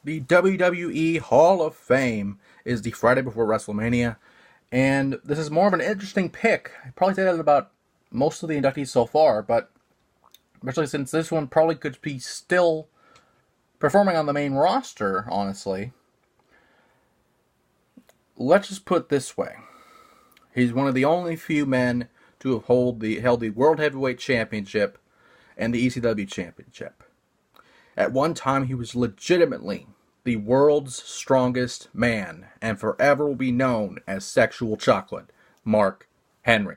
The WWE Hall of Fame is the Friday before WrestleMania, and this is more of an interesting pick. I probably say that about most of the inductees so far, but especially since this one probably could be still performing on the main roster, honestly. Let's just put it this way. He's one of the only few men to have held the World Heavyweight Championship and the ECW Championship. At one time, he was legitimately the world's strongest man, and forever will be known as Sexual Chocolate, Mark Henry.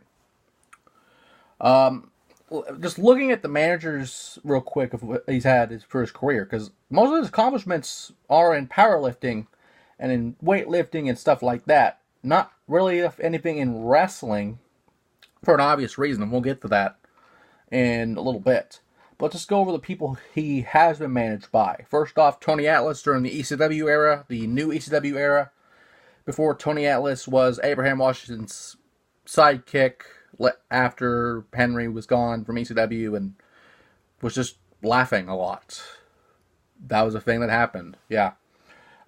Just looking at the managers real quick of what he's had for his career, because most of his accomplishments are in powerlifting and in weightlifting and stuff like that. Not really anything in wrestling, for an obvious reason, and we'll get to that in a little bit. But let's go over the people he has been managed by. First off, Tony Atlas during the ECW era, the new ECW era. Before Tony Atlas was Abraham Washington's sidekick after Henry was gone from ECW and was just laughing a lot. That was a thing that happened, yeah.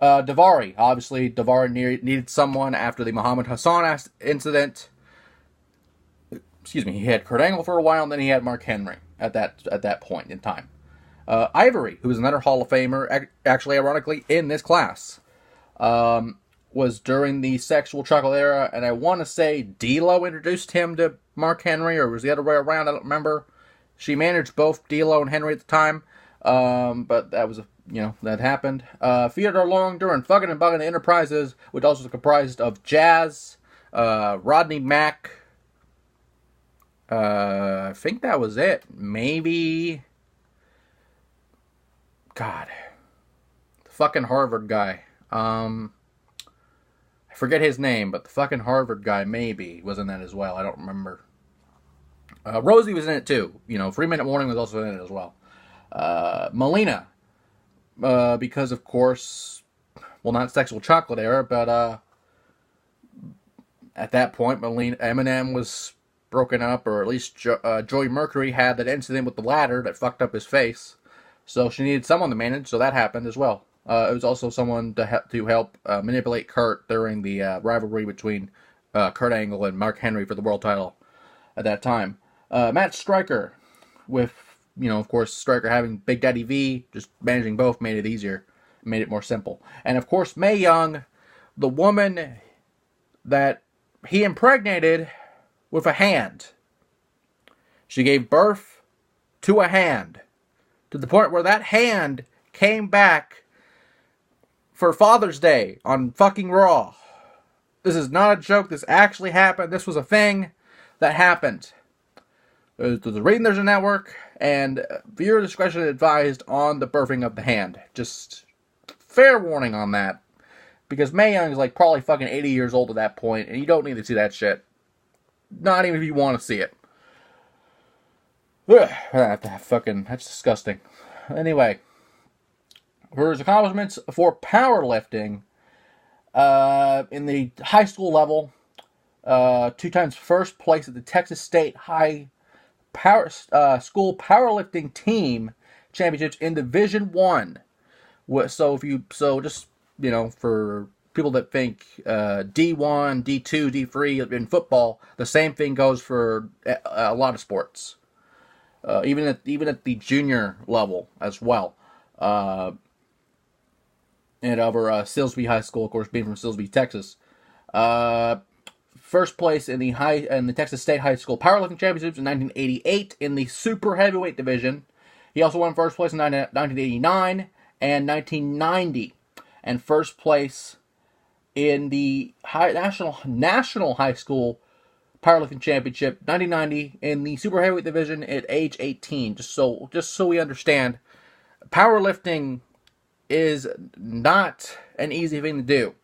Daivari, obviously, Daivari needed someone after the Muhammad Hassan incident. Excuse me, he had Kurt Angle for a while, and then he had Mark Henry at that point in time. Ivory, who is another Hall of Famer, actually, ironically, in this class, was during the Sexual Chocolate era, and I want to say D'Lo introduced him to Mark Henry, or was the other way around, I don't remember. She managed both D'Lo and Henry at the time, but that was, that happened. Theodore Long during Fucking and Bugging the Enterprises, which also was comprised of Jazz, Rodney Mack, I think that was it. Maybe. God. The fucking Harvard guy. I forget his name, but the fucking Harvard guy maybe was in that as well. I don't remember. Rosie was in it too. 3 Minute Warning was also in it as well. Melina. Because, of course, well, not Sexual Chocolate era, but at that point, Eminem was broken up, or at least Joey Mercury had that incident with the ladder that fucked up his face. So she needed someone to manage, so that happened as well. It was also someone to help manipulate Kurt during the rivalry between Kurt Angle and Mark Henry for the world title at that time. Matt Striker, with, of course, Striker having Big Daddy V, just managing both made it easier, made it more simple. And, of course, Mae Young, the woman that he impregnated with a hand. She gave birth to a hand, to the point where that hand came back for Father's Day on fucking Raw. This is not a joke. This actually happened. This was a thing that happened. There's a reason there's a network, and viewer discretion advised on the birthing of the hand. Just fair warning on that. Because Mae Young is probably fucking 80 years old at that point, and you don't need to see that shit. Not even if you want to see it. Ugh, that's disgusting. Anyway, for his accomplishments for powerlifting, in the high school level, 2 times first place at the Texas State High School Powerlifting Team Championships in Division 1. So for people that think D1, D2, D3 in football, the same thing goes for a lot of sports. Even at the junior level as well. And over Silsbee High School, of course, being from Silsbee, Texas. First place in the Texas State High School Powerlifting Championships in 1988 in the super heavyweight division. He also won first place in 1989 and 1990, and first place in the National High School Powerlifting Championship 1990 in the super heavyweight division at age 18. Just so we understand, powerlifting is not an easy thing to do.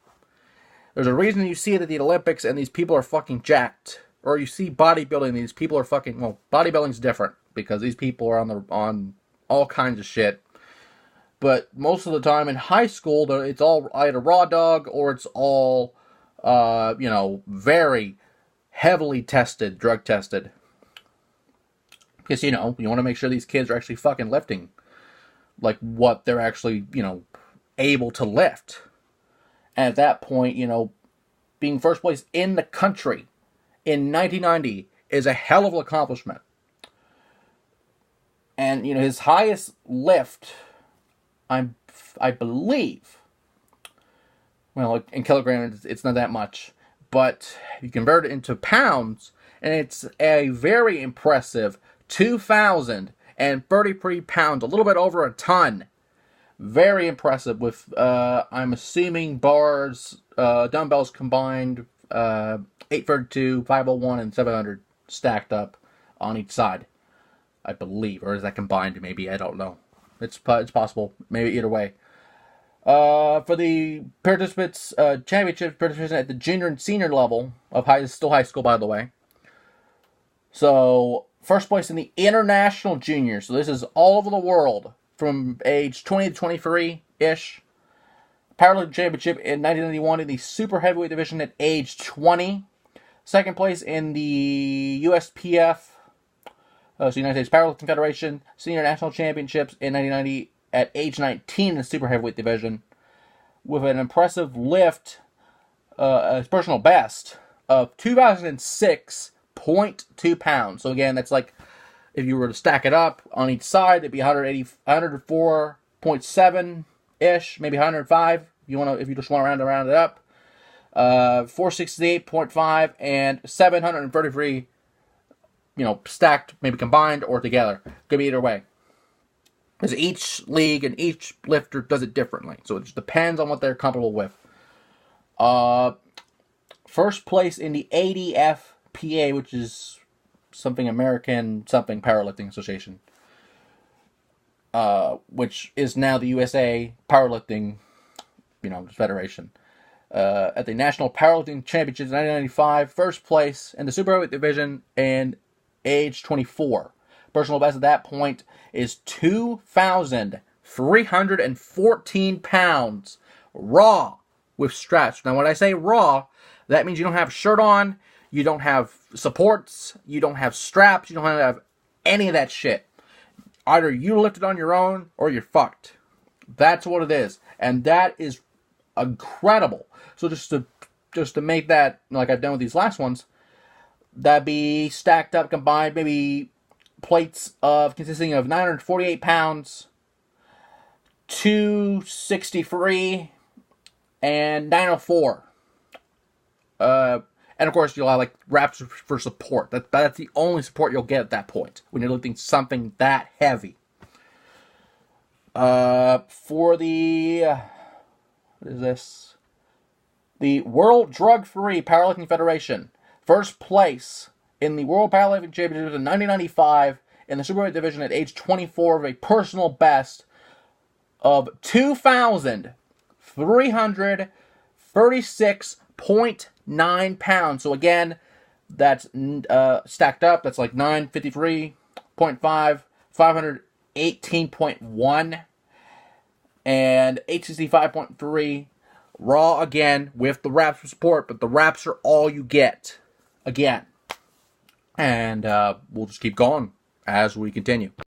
There's a reason you see it at the Olympics and these people are fucking jacked. Or you see bodybuilding, these people are fucking, bodybuilding's different because these people are on all kinds of shit. But most of the time in high school, it's all either raw dog or it's all, very heavily tested, drug tested. Because, you want to make sure these kids are actually fucking lifting. Like what they're actually, able to lift. And at that point, being first place in the country in 1990 is a hell of an accomplishment. And, his highest lift, I believe, well, in kilograms, it's not that much, but you convert it into pounds, and it's a very impressive 2,033 pounds, a little bit over a ton. Very impressive with, I'm assuming, bars, dumbbells combined, 832, 501, and 700 stacked up on each side, I believe. Or is that combined, maybe? I don't know. It's possible. Maybe either way. For the participants, championship participants at the junior and senior level of still high school, by the way. So, first place in the international junior. So this is all over the world from age 20 to 23-ish. Paralympic Championship in 1991 in the super heavyweight division at age 20. Second place in the USPF, so United States Powerlifting Federation, Senior National Championships in 1990 at age 19 in the super heavyweight division, with an impressive lift, a personal best of 2,006.2 pounds. So again, that's like, if you were to stack it up on each side, it'd be 104.7-ish, maybe 105, if you just want to round it up. 468.5 and 733, stacked, maybe combined or together. Could be either way. Because each league and each lifter does it differently. So it just depends on what they're comfortable with. First place in the ADFPA, which is American Powerlifting Association. Which is now the USA Powerlifting, Federation. At the National Powerlifting Championships in 1995, first place in the super heavyweight division and age 24. Personal best at that point is 2,314 pounds raw with straps. Now, when I say raw, that means you don't have a shirt on, you don't have supports, you don't have straps, you don't have any of that shit. Either you lift it on your own or you're fucked. That's what it is. And that is incredible. So just to make that, like I've done with these last ones, that'd be stacked up, combined, maybe plates consisting of 948 pounds, 263, and 904. And of course, you'll have wraps for support. That's the only support you'll get at that point when you're lifting something that heavy. For the what is this? The World Drug-Free Powerlifting Federation, first place in the World Powerlifting Championships in 1995 in the superweight division at age 24 with a personal best of 2,336.9 pounds. So again, that's stacked up. That's like 953.5, 518.1, and 865.3. Raw again with the wraps for support, but the wraps are all you get again. And we'll just keep going as we continue.